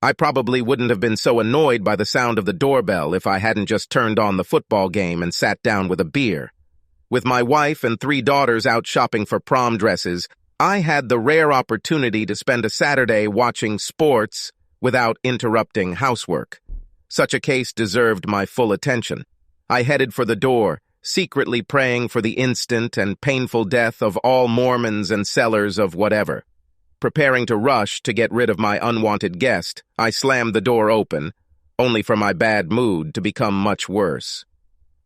I probably wouldn't have been so annoyed by the sound of the doorbell if I hadn't just turned on the football game and sat down with a beer. With my wife and 3 daughters out shopping for prom dresses, I had the rare opportunity to spend a Saturday watching sports without interrupting housework. Such a case deserved my full attention. I headed for the door, secretly praying for the instant and painful death of all Mormons and sellers of whatever. Preparing to rush to get rid of my unwanted guest, I slammed the door open, only for my bad mood to become much worse.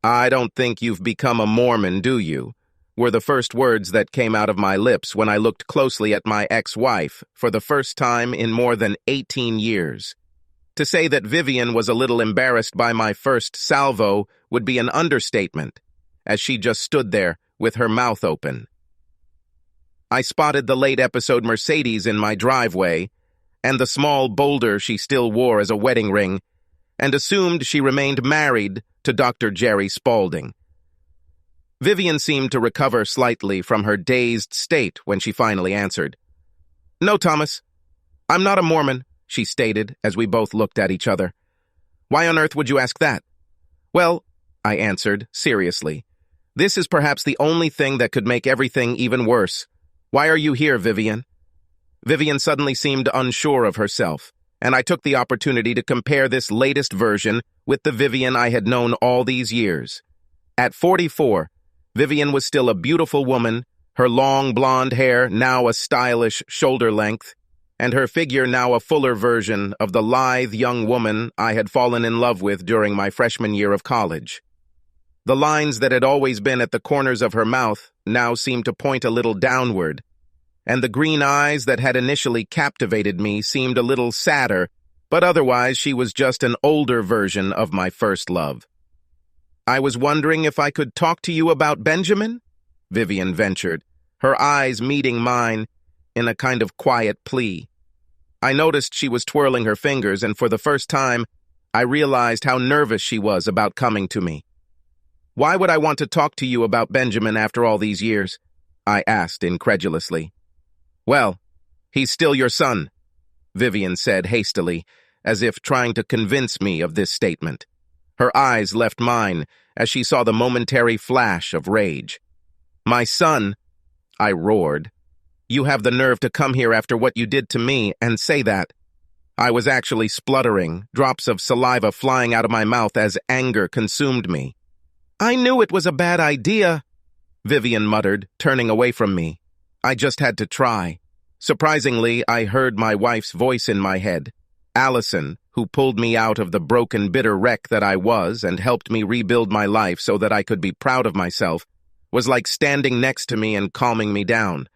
"I don't think you've become a Mormon, do you?" were the first words that came out of my lips when I looked closely at my ex-wife for the first time in more than 18 years. To say that Vivian was a little embarrassed by my first salvo would be an understatement, as she just stood there with her mouth open. I spotted the late episode Mercedes in my driveway, and the small boulder she still wore as a wedding ring, and assumed she remained married to Dr. Jerry Spaulding. Vivian seemed to recover slightly from her dazed state when she finally answered. "No, Thomas, I'm not a Mormon," she stated as we both looked at each other. "Why on earth would you ask that?" "Well," I answered, seriously, "this is perhaps the only thing that could make everything even worse. Why are you here, Vivian?" Vivian suddenly seemed unsure of herself, and I took the opportunity to compare this latest version with the Vivian I had known all these years. At 44, Vivian was still a beautiful woman, her long blonde hair now a stylish shoulder length, and her figure now a fuller version of the lithe young woman I had fallen in love with during my freshman year of college. The lines that had always been at the corners of her mouth now seemed to point a little downward, and the green eyes that had initially captivated me seemed a little sadder, but otherwise she was just an older version of my first love. "I was wondering if I could talk to you about Benjamin?" Vivian ventured, her eyes meeting mine in a kind of quiet plea. I noticed she was twirling her fingers, and for the first time, I realized how nervous she was about coming to me. "Why would I want to talk to you about Benjamin after all these years?" I asked incredulously. "Well, he's still your son," Vivian said hastily, as if trying to convince me of this statement. Her eyes left mine as she saw the momentary flash of rage. "My son," I roared. "You have the nerve to come here after what you did to me and say that." I was actually spluttering, drops of saliva flying out of my mouth as anger consumed me. "I knew it was a bad idea," Vivian muttered, turning away from me. I just had to try. Surprisingly, I heard my wife's voice in my head. Allison, who pulled me out of the broken, bitter wreck that I was and helped me rebuild my life so that I could be proud of myself, was like standing next to me and calming me down.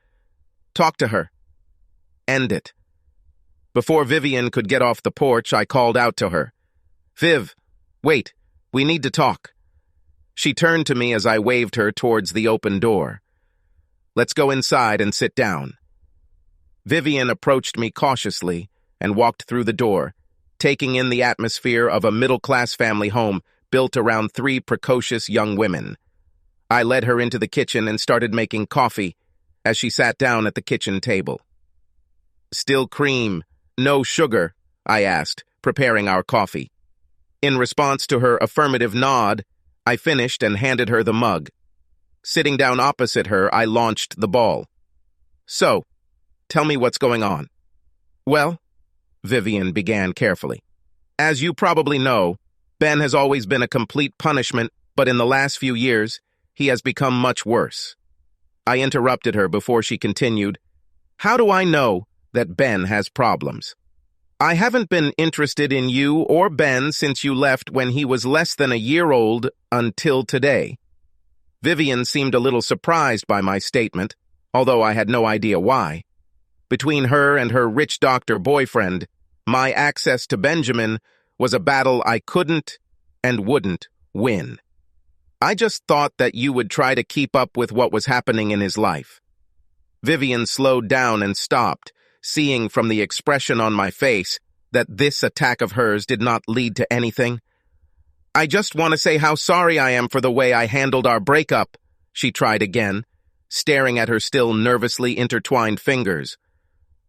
"Talk to her. End it." Before Vivian could get off the porch, I called out to her. "Viv, wait, we need to talk." She turned to me as I waved her towards the open door. "Let's go inside and sit down." Vivian approached me cautiously and walked through the door, taking in the atmosphere of a middle-class family home built around 3 precocious young women. I led her into the kitchen and started making coffee as she sat down at the kitchen table. "Still cream, no sugar?" I asked, preparing our coffee. In response to her affirmative nod, I finished and handed her the mug. Sitting down opposite her, I launched the ball. "So, tell me what's going on." "Well," Vivian began carefully, "as you probably know, Ben has always been a complete punishment, but in the last few years, he has become much worse." I interrupted her before she continued, "How do I know that Ben has problems? I haven't been interested in you or Ben since you left when he was less than a year old until today." Vivian seemed a little surprised by my statement, although I had no idea why. Between her and her rich doctor boyfriend, my access to Benjamin was a battle I couldn't and wouldn't win. I just thought that you would try to keep up with what was happening in his life. Vivian slowed down and stopped, seeing from the expression on my face that this attack of hers did not lead to anything. "I just want to say how sorry I am for the way I handled our breakup," she tried again, staring at her still nervously intertwined fingers.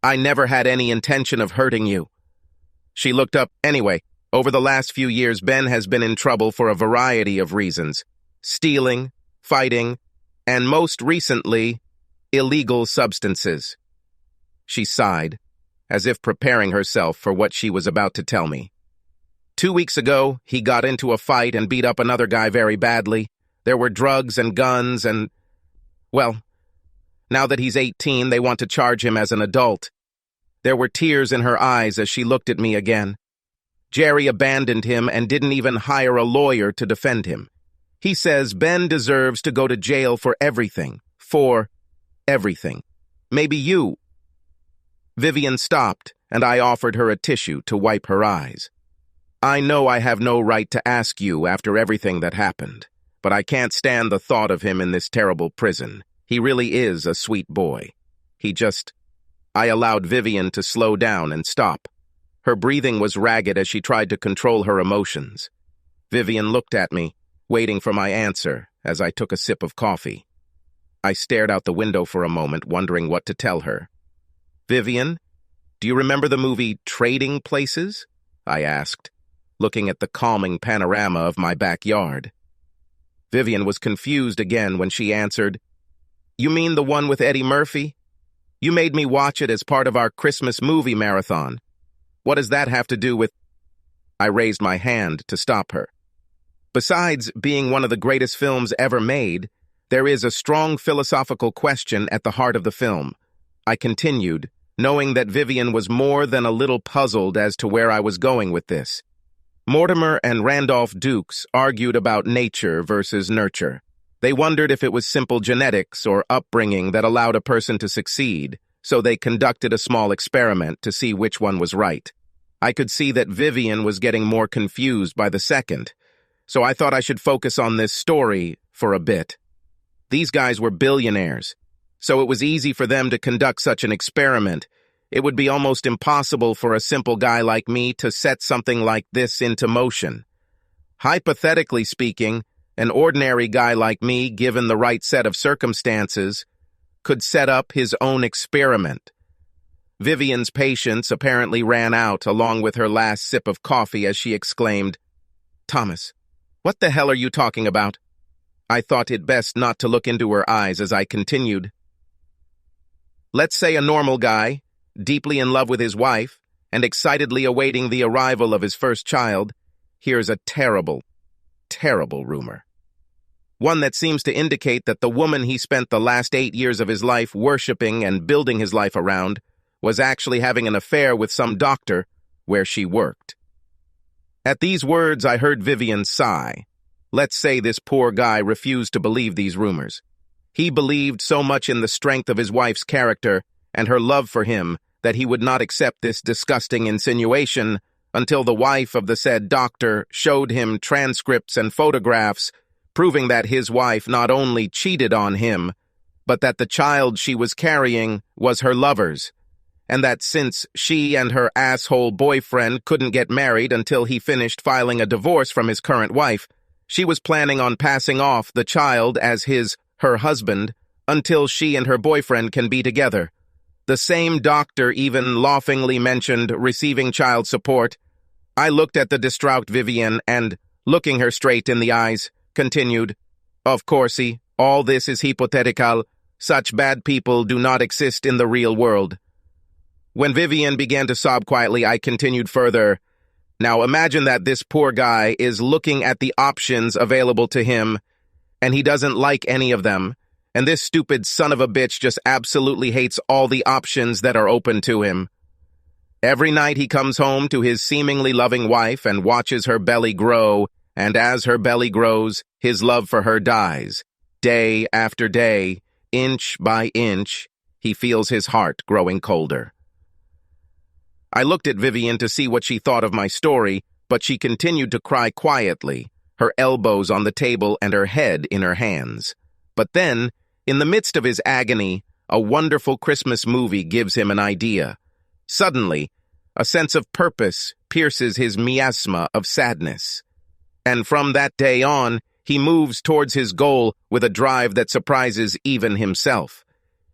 "I never had any intention of hurting you." She looked up. Anyway, over the last few years, Ben has been in trouble for a variety of reasons. Stealing, fighting, and most recently, illegal substances. She sighed, as if preparing herself for what she was about to tell me. 2 weeks ago, he got into a fight and beat up another guy very badly. There were drugs and guns and... Well, now that he's 18, they want to charge him as an adult. There were tears in her eyes as she looked at me again. Jerry abandoned him and didn't even hire a lawyer to defend him. He says Ben deserves to go to jail for everything. For everything. Maybe you. Vivian stopped, and I offered her a tissue to wipe her eyes. I know I have no right to ask you after everything that happened, but I can't stand the thought of him in this terrible prison. He really is a sweet boy. I allowed Vivian to slow down and stop. Her breathing was ragged as she tried to control her emotions. Vivian looked at me, waiting for my answer as I took a sip of coffee. I stared out the window for a moment, wondering what to tell her. Vivian, do you remember the movie Trading Places? I asked, looking at the calming panorama of my backyard. Vivian was confused again when she answered, You mean the one with Eddie Murphy? You made me watch it as part of our Christmas movie marathon. What does that have to do with... I raised my hand to stop her. Besides being one of the greatest films ever made, there is a strong philosophical question at the heart of the film. I continued, knowing that Vivian was more than a little puzzled as to where I was going with this. Mortimer and Randolph Dukes argued about nature versus nurture. They wondered if it was simple genetics or upbringing that allowed a person to succeed, so they conducted a small experiment to see which one was right. I could see that Vivian was getting more confused by the second, so I thought I should focus on this story for a bit. These guys were billionaires, so it was easy for them to conduct such an experiment. It would be almost impossible for a simple guy like me to set something like this into motion. Hypothetically speaking, an ordinary guy like me, given the right set of circumstances, could set up his own experiment. Vivian's patience apparently ran out along with her last sip of coffee as she exclaimed, Thomas, what the hell are you talking about? I thought it best not to look into her eyes as I continued. Let's say a normal guy, deeply in love with his wife, and excitedly awaiting the arrival of his first child, hears a terrible, terrible rumor. One that seems to indicate that the woman he spent the last 8 years of his life worshiping and building his life around was actually having an affair with some doctor where she worked. At these words, I heard Vivian sigh. Let's say this poor guy refused to believe these rumors. He believed so much in the strength of his wife's character and her love for him that he would not accept this disgusting insinuation until the wife of the said doctor showed him transcripts and photographs proving that his wife not only cheated on him, but that the child she was carrying was her lover's, and that since she and her asshole boyfriend couldn't get married until he finished filing a divorce from his current wife, she was planning on passing off the child as her husband, until she and her boyfriend can be together. The same doctor even laughingly mentioned receiving child support. I looked at the distraught Vivian and, looking her straight in the eyes, continued, Of coursey, all this is hypothetical. Such bad people do not exist in the real world. When Vivian began to sob quietly, I continued further. Now imagine that this poor guy is looking at the options available to him, and he doesn't like any of them, and this stupid son of a bitch just absolutely hates all the options that are open to him. Every night he comes home to his seemingly loving wife and watches her belly grow, and as her belly grows, his love for her dies. Day after day, inch by inch, he feels his heart growing colder. I looked at Vivian to see what she thought of my story, but she continued to cry quietly, her elbows on the table and her head in her hands. But then, in the midst of his agony, a wonderful Christmas movie gives him an idea. Suddenly, a sense of purpose pierces his miasma of sadness. And from that day on, he moves towards his goal with a drive that surprises even himself.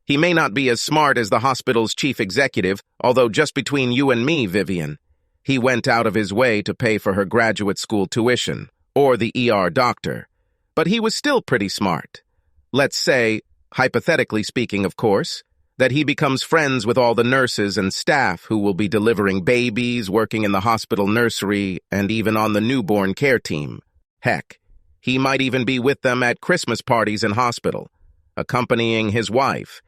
He may not be as smart as the hospital's chief executive, although just between you and me, Vivian, He went out of his way to pay for her graduate school tuition, or the ER doctor. But he was still pretty smart. Let's say, hypothetically speaking of course, that he becomes friends with all the nurses and staff who will be delivering babies, working in the hospital nursery, and even on the newborn care team. Heck, he might even be with them at Christmas parties in hospital, accompanying his wife.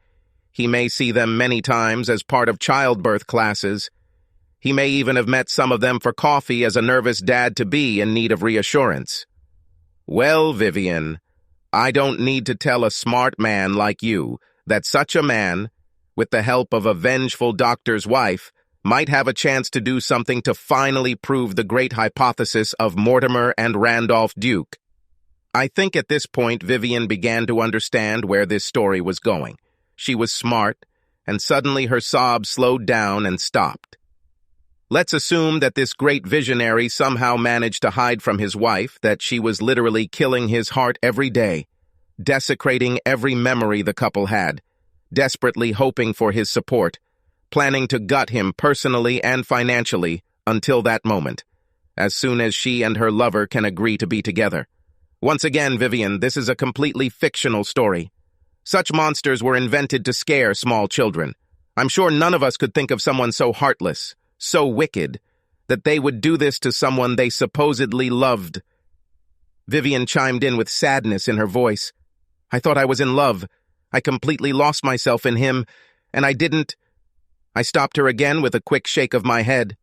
He may see them many times as part of childbirth classes. He may even have met some of them for coffee as a nervous dad-to-be in need of reassurance. Well, Vivian, I don't need to tell a smart man like you that such a man, with the help of a vengeful doctor's wife, might have a chance to do something to finally prove the great hypothesis of Mortimer and Randolph Duke. I think at this point Vivian began to understand where this story was going. She was smart, and suddenly her sobs slowed down and stopped. Let's assume that this great visionary somehow managed to hide from his wife that she was literally killing his heart every day, desecrating every memory the couple had, desperately hoping for his support, planning to gut him personally and financially until that moment, as soon as she and her lover can agree to be together. Once again, Vivian, this is a completely fictional story. Such monsters were invented to scare small children. I'm sure none of us could think of someone so heartless, so wicked, that they would do this to someone they supposedly loved. Vivian chimed in with sadness in her voice. I thought I was in love. I completely lost myself in him, and I didn't. I stopped her again with a quick shake of my head.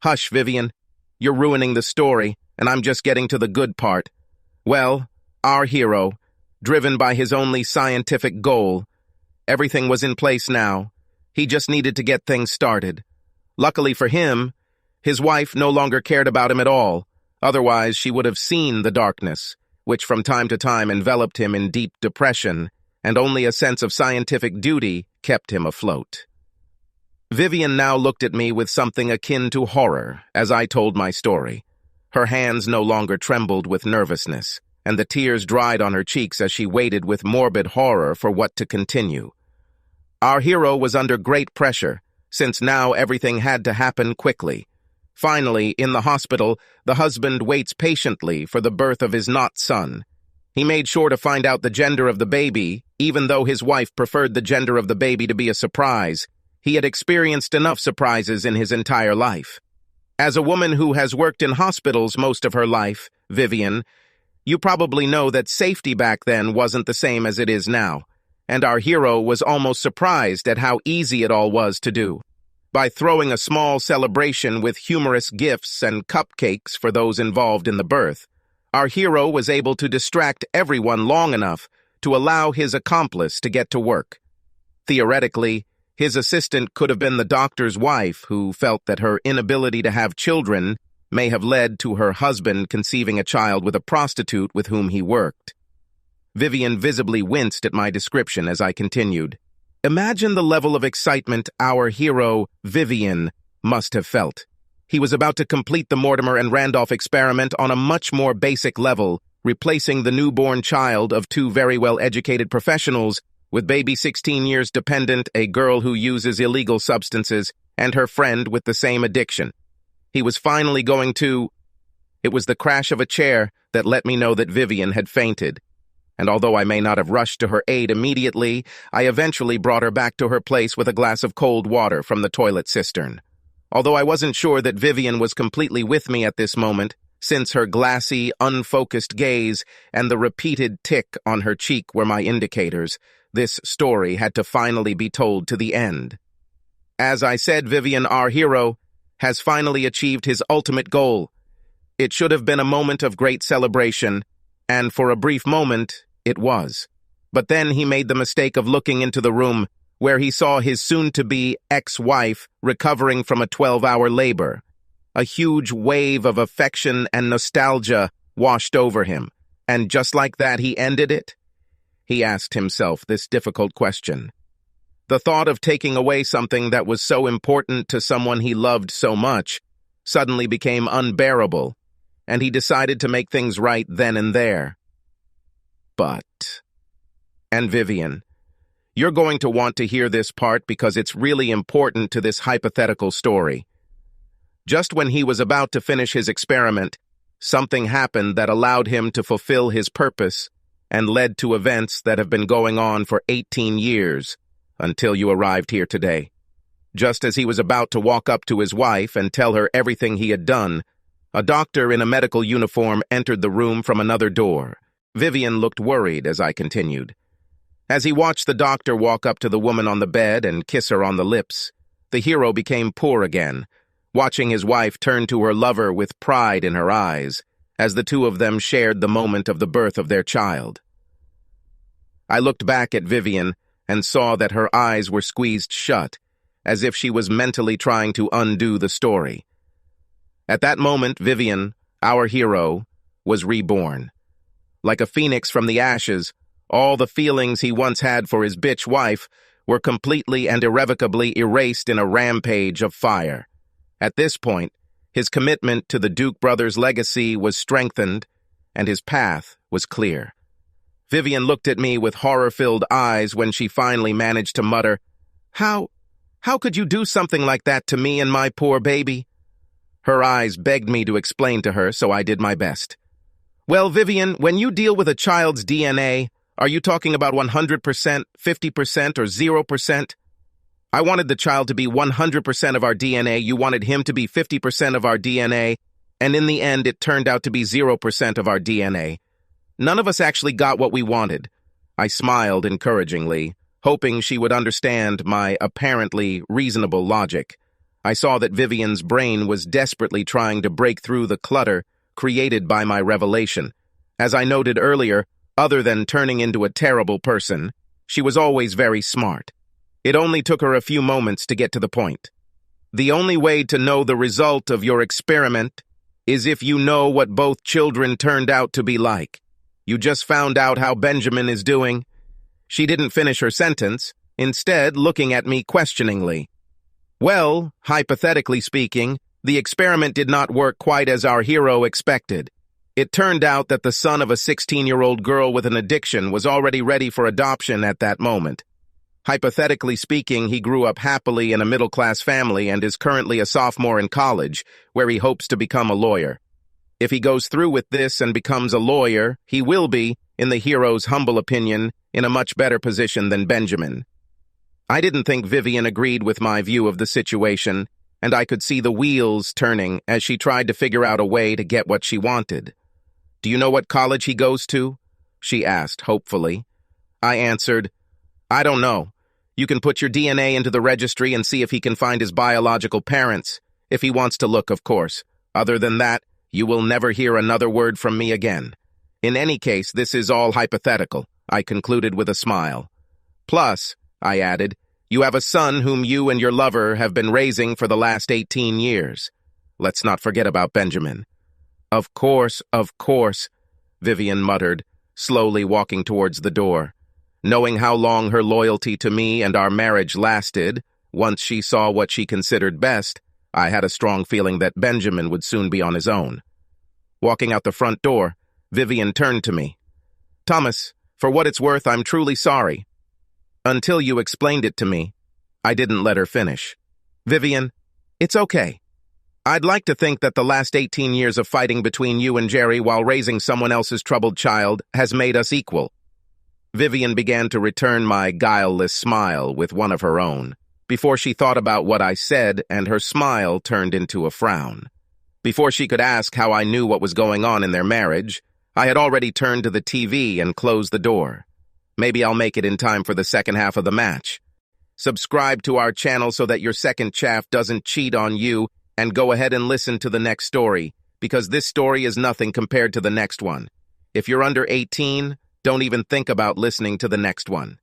Hush, Vivian. You're ruining the story, and I'm just getting to the good part. Well, our hero, driven by his only scientific goal, everything was in place now. He just needed to get things started. Luckily for him, his wife no longer cared about him at all. Otherwise, she would have seen the darkness, which from time to time enveloped him in deep depression, and only a sense of scientific duty kept him afloat. Vivian now looked at me with something akin to horror as I told my story. Her hands no longer trembled with nervousness, and the tears dried on her cheeks as she waited with morbid horror for what to continue. Our hero was under great pressure, since now everything had to happen quickly. Finally, in the hospital, the husband waits patiently for the birth of his not son. He made sure to find out the gender of the baby, even though his wife preferred the gender of the baby to be a surprise. He had experienced enough surprises in his entire life. As a woman who has worked in hospitals most of her life, Vivian, you probably know that safety back then wasn't the same as it is now, and our hero was almost surprised at how easy it all was to do. By throwing a small celebration with humorous gifts and cupcakes for those involved in the birth, our hero was able to distract everyone long enough to allow his accomplice to get to work. Theoretically, his assistant could have been the doctor's wife, who felt that her inability to have children may have led to her husband conceiving a child with a prostitute with whom he worked. Vivian visibly winced at my description as I continued. Imagine the level of excitement our hero, Vivian, must have felt. He was about to complete the Mortimer and Randolph experiment on a much more basic level, replacing the newborn child of two very well-educated professionals with baby 16 years dependent, a girl who uses illegal substances, and her friend with the same addiction. He was finally going to... It was the crash of a chair that let me know that Vivian had fainted. And although I may not have rushed to her aid immediately, I eventually brought her back to her place with a glass of cold water from the toilet cistern. Although I wasn't sure that Vivian was completely with me at this moment, since her glassy, unfocused gaze and the repeated tick on her cheek were my indicators, this story had to finally be told to the end. As I said, Vivian, our hero, has finally achieved his ultimate goal. It should have been a moment of great celebration, and for a brief moment, it was. But then he made the mistake of looking into the room where he saw his soon-to-be ex-wife recovering from a 12-hour labor. A huge wave of affection and nostalgia washed over him, and just like that he ended it. He asked himself this difficult question. The thought of taking away something that was so important to someone he loved so much suddenly became unbearable, and he decided to make things right then and there. And Vivian, you're going to want to hear this part because it's really important to this hypothetical story. Just when he was about to finish his experiment, something happened that allowed him to fulfill his purpose and led to events that have been going on for 18 years until you arrived here today. Just as he was about to walk up to his wife and tell her everything he had done, a doctor in a medical uniform entered the room from another door. Vivian looked worried as I continued. As he watched the doctor walk up to the woman on the bed and kiss her on the lips, the hero became poor again, watching his wife turn to her lover with pride in her eyes, as the two of them shared the moment of the birth of their child. I looked back at Vivian and saw that her eyes were squeezed shut, as if she was mentally trying to undo the story. At that moment, Vivian, our hero, was reborn. Like a phoenix from the ashes, all the feelings he once had for his bitch wife were completely and irrevocably erased in a rampage of fire. At this point, his commitment to the Duke brothers' legacy was strengthened, and his path was clear. Vivian looked at me with horror-filled eyes when she finally managed to mutter, How could you do something like that to me and my poor baby?" Her eyes begged me to explain to her, so I did my best. "Well, Vivian, when you deal with a child's DNA, are you talking about 100%, 50%, or 0%? I wanted the child to be 100% of our DNA, you wanted him to be 50% of our DNA, and in the end it turned out to be 0% of our DNA. None of us actually got what we wanted." I smiled encouragingly, hoping she would understand my apparently reasonable logic. I saw that Vivian's brain was desperately trying to break through the clutter created by my revelation. As I noted earlier, other than turning into a terrible person, she was always very smart. It only took her a few moments to get to the point. "The only way to know the result of your experiment is if you know what both children turned out to be like. You just found out how Benjamin is doing." She didn't finish her sentence, instead looking at me questioningly. "Well, hypothetically speaking, the experiment did not work quite as our hero expected. It turned out that the son of a 16-year-old girl with an addiction was already ready for adoption at that moment. Hypothetically speaking, he grew up happily in a middle-class family and is currently a sophomore in college, where he hopes to become a lawyer. If he goes through with this and becomes a lawyer, he will be, in the hero's humble opinion, in a much better position than Benjamin." I didn't think Vivian agreed with my view of the situation, and I could see the wheels turning as she tried to figure out a way to get what she wanted. "Do you know what college he goes to?" she asked, hopefully. I answered, "I don't know. You can put your DNA into the registry and see if he can find his biological parents, if he wants to look, of course. Other than that, you will never hear another word from me again. In any case, this is all hypothetical," I concluded with a smile. "Plus," I added, "you have a son whom you and your lover have been raising for the last 18 years. Let's not forget about Benjamin." Of course," Vivian muttered, slowly walking towards the door. Knowing how long her loyalty to me and our marriage lasted, once she saw what she considered best, I had a strong feeling that Benjamin would soon be on his own. Walking out the front door, Vivian turned to me. "Thomas, for what it's worth, I'm truly sorry. Until you explained it to me." I didn't let her finish. "Vivian, it's okay. I'd like to think that the last 18 years of fighting between you and Jerry while raising someone else's troubled child has made us equal." Vivian began to return my guileless smile with one of her own, before she thought about what I said, and her smile turned into a frown. Before she could ask how I knew what was going on in their marriage, I had already turned to the TV and closed the door. Maybe I'll make it in time for the second half of the match. Subscribe to our channel so that your second chaff doesn't cheat on you, and go ahead and listen to the next story, because this story is nothing compared to the next one. If you're under 18, don't even think about listening to the next one.